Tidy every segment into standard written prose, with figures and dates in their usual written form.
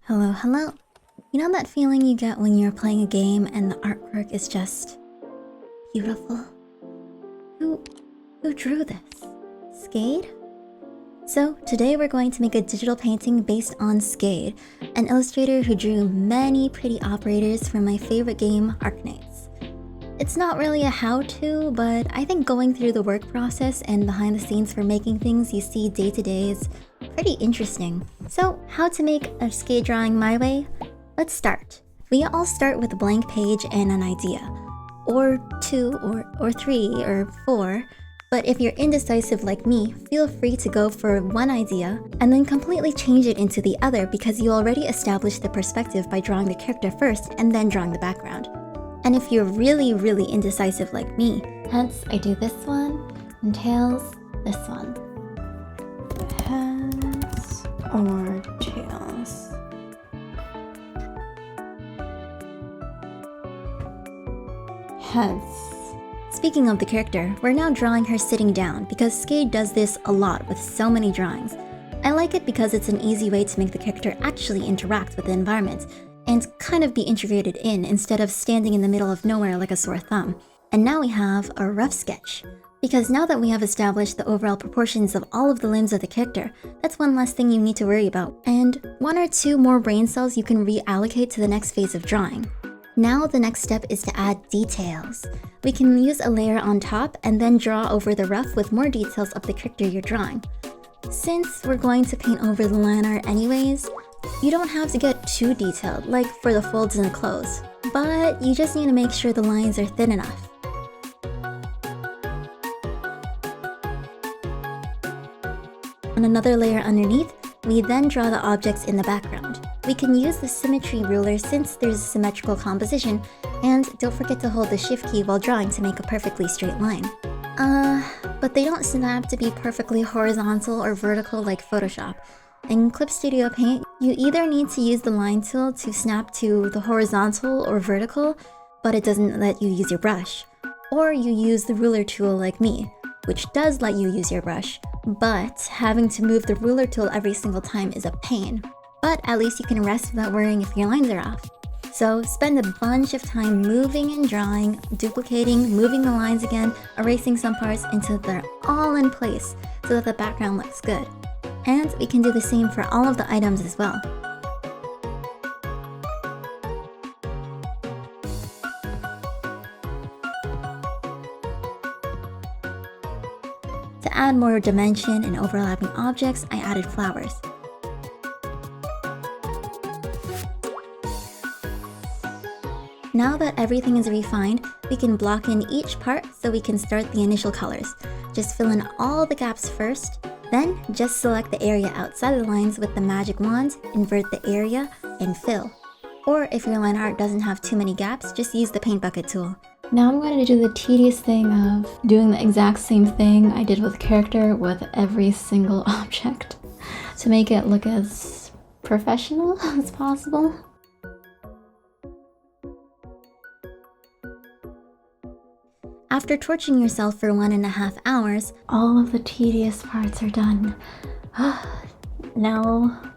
Hello, hello. You know that feeling you get when you're playing a game and the artwork is just beautiful? Who drew this? Skade? So today we're going to make a digital painting based on Skade, an illustrator who drew many pretty operators from my favorite game, Arknights. It's not really a how-to, but I think going through the work process and behind the scenes for making things you see day to day is pretty interesting. So how to make a Skade drawing my way? Let's start. We all start with a blank page and an idea, or two, or three, or four. But if you're indecisive like me, feel free to go for one idea and then completely change it into the other because you already established the perspective by drawing the character first and then drawing the background. And if you're really indecisive like me, heads, I do this one, and tails, this one. Heads or tails. Heads. Speaking of the character, we're now drawing her sitting down because Skade does this a lot with so many drawings. I like it because it's an easy way to make the character actually interact with the environment and kind of be integrated in instead of standing in the middle of nowhere like a sore thumb. And now we have a rough sketch. Because now that we have established the overall proportions of all of the limbs of the character, that's one less thing you need to worry about. And one or two more brain cells you can reallocate to the next phase of drawing. Now the next step is to add details. We can use a layer on top and then draw over the rough with more details of the character you're drawing. Since we're going to paint over the line art anyways, you don't have to get too detailed, like for the folds in the clothes, but you just need to make sure the lines are thin enough. On another layer underneath, we then draw the objects in the background. We can use the symmetry ruler since there's a symmetrical composition, and don't forget to hold the shift key while drawing to make a perfectly straight line. But they don't snap to be perfectly horizontal or vertical like Photoshop. In Clip Studio Paint, you either need to use the line tool to snap to the horizontal or vertical, but it doesn't let you use your brush. Or you use the ruler tool like me, which does let you use your brush, but having to move the ruler tool every single time is a pain. But at least you can rest without worrying if your lines are off. So spend a bunch of time moving and drawing, duplicating, moving the lines again, erasing some parts until they're all in place so that the background looks good. And we can do the same for all of the items as well. To add more dimension and overlapping objects, I added flowers. Now that everything is refined, we can block in each part so we can start the initial colors. Just fill in all the gaps first, then just select the area outside the lines with the magic wand, invert the area, and fill. Or if your line art doesn't have too many gaps, just use the paint bucket tool. Now I'm going to do the tedious thing of doing the exact same thing I did with the character with every single object to make it look as professional as possible. After torching yourself for 1.5 hours, all of the tedious parts are done. Now,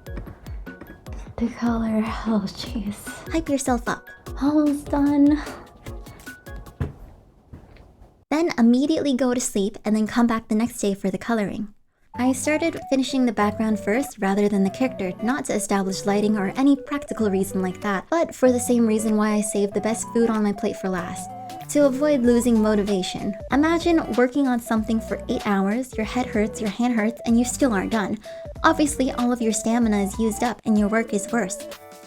the color, oh jeez. Hype yourself up. Almost done. Then immediately go to sleep and then come back the next day for the coloring. I started finishing the background first rather than the character, not to establish lighting or any practical reason like that, but for the same reason why I saved the best food on my plate for last. To avoid losing motivation. Imagine working on something for 8 hours, your head hurts, your hand hurts, and you still aren't done. Obviously, all of your stamina is used up and your work is worse.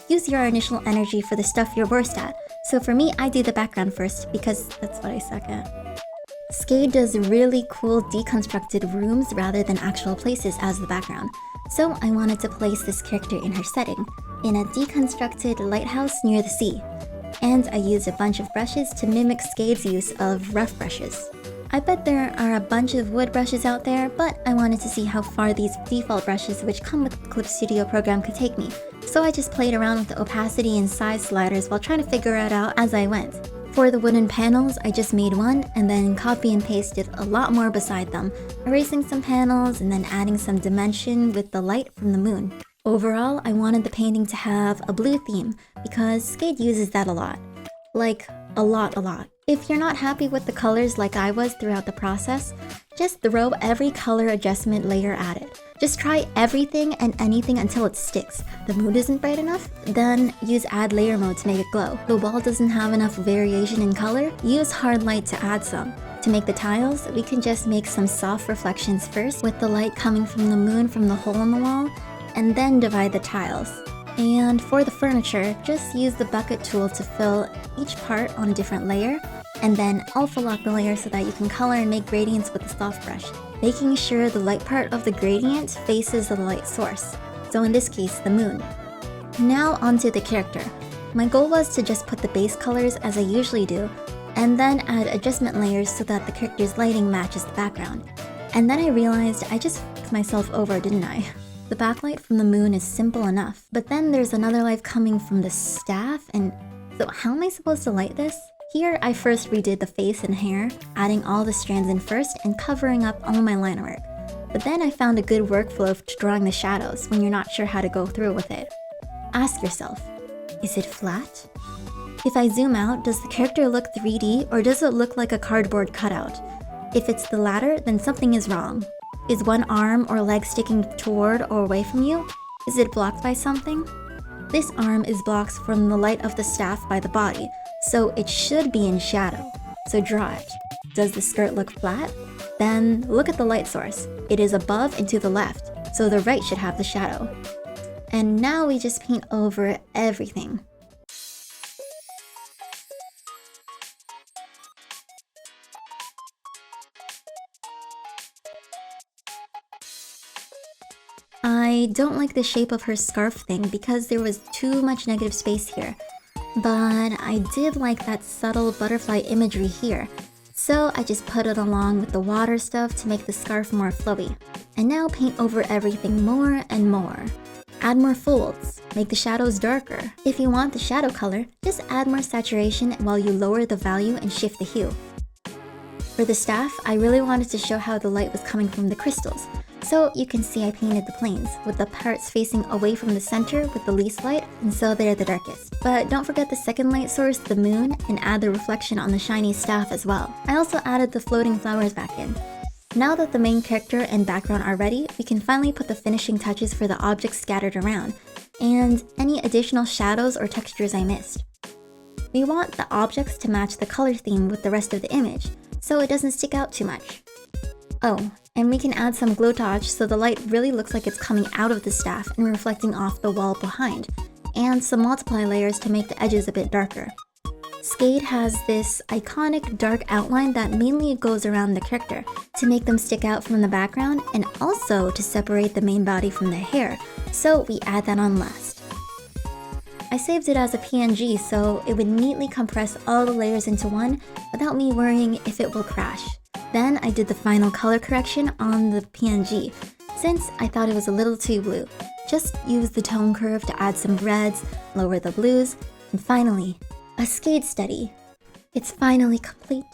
Use your initial energy for the stuff you're worst at. So for me, I do the background first because that's what I suck at. Skade does really cool deconstructed rooms rather than actual places as the background. So I wanted to place this character in her setting, in a deconstructed lighthouse near the sea. And I used a bunch of brushes to mimic Skade's use of rough brushes. I bet there are a bunch of wood brushes out there, but I wanted to see how far these default brushes which come with the Clip Studio program could take me. So I just played around with the opacity and size sliders while trying to figure it out as I went. For the wooden panels, I just made one and then copy and pasted a lot more beside them, erasing some panels and then adding some dimension with the light from the moon. Overall, I wanted the painting to have a blue theme because Skade uses that a lot. Like, a lot. If you're not happy with the colors like I was throughout the process, just throw every color adjustment layer at it. Just try everything and anything until it sticks. The mood isn't bright enough? Then use add layer mode to make it glow. The wall doesn't have enough variation in color? Use hard light to add some. To make the tiles, we can just make some soft reflections first with the light coming from the moon from the hole in the wall, and then divide the tiles. And for the furniture, just use the bucket tool to fill each part on a different layer, and then alpha lock the layer so that you can color and make gradients with the soft brush, making sure the light part of the gradient faces the light source, so in this case, the moon. Now onto the character. My goal was to just put the base colors as I usually do, and then add adjustment layers so that the character's lighting matches the background. And then I realized I just fucked myself over, didn't I? The backlight from the moon is simple enough, but then there's another light coming from the staff, and so how am I supposed to light this? Here, I first redid the face and hair, adding all the strands in first and covering up all my line work. But then I found a good workflow to drawing the shadows when you're not sure how to go through with it. Ask yourself, is it flat? If I zoom out, does the character look 3D or does it look like a cardboard cutout? If it's the latter, then something is wrong. Is one arm or leg sticking toward or away from you? Is it blocked by something? This arm is blocked from the light of the staff by the body, so it should be in shadow. So draw it. Does the skirt look flat? Then look at the light source. It is above and to the left, so the right should have the shadow. And now we just paint over everything. I don't like the shape of her scarf thing because there was too much negative space here, but I did like that subtle butterfly imagery here, so I just put it along with the water stuff to make the scarf more flowy. And now paint over everything more and more. Add more folds, make the shadows darker. If you want the shadow color, just add more saturation while you lower the value and shift the hue. For the staff, I really wanted to show how the light was coming from the crystals. So you can see I painted the planes, with the parts facing away from the center with the least light, and so they're the darkest. But don't forget the second light source, the moon, and add the reflection on the shiny staff as well. I also added the floating flowers back in. Now that the main character and background are ready, we can finally put the finishing touches for the objects scattered around, and any additional shadows or textures I missed. We want the objects to match the color theme with the rest of the image, so it doesn't stick out too much. Oh, and we can add some glow touch so the light really looks like it's coming out of the staff and reflecting off the wall behind, and some multiply layers to make the edges a bit darker. Skade has this iconic dark outline that mainly goes around the character to make them stick out from the background and also to separate the main body from the hair, so we add that on last. I saved it as a PNG so it would neatly compress all the layers into one without me worrying if it will crash. Then I did the final color correction on the PNG, since I thought it was a little too blue. Just use the tone curve to add some reds, lower the blues, and finally, a Skade study. It's finally complete.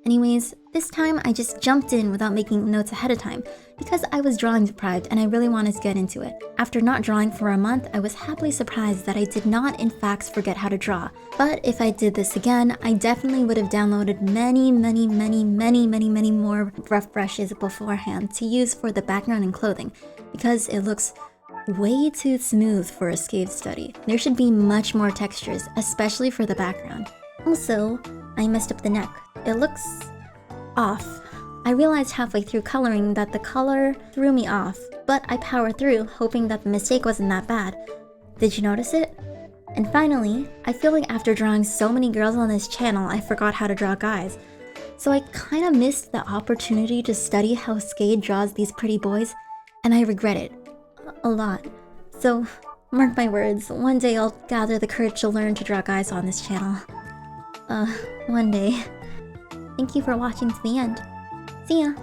Anyways, this time I just jumped in without making notes ahead of time because I was drawing deprived and I really wanted to get into it. After not drawing for a month, I was happily surprised that I did not in fact forget how to draw. But if I did this again, I definitely would have downloaded many more rough brushes beforehand to use for the background and clothing because it looks way too smooth for a Skade study. There should be much more textures, especially for the background. Also, I messed up the neck. It looks off. I realized halfway through coloring that the color threw me off, but I powered through, hoping that the mistake wasn't that bad. Did you notice it? And finally, I feel like after drawing so many girls on this channel, I forgot how to draw guys. So I kinda missed the opportunity to study how Skade draws these pretty boys, and I regret it. A lot. So, mark my words, one day I'll gather the courage to learn to draw guys on this channel. One day. Thank you for watching to the end. See ya!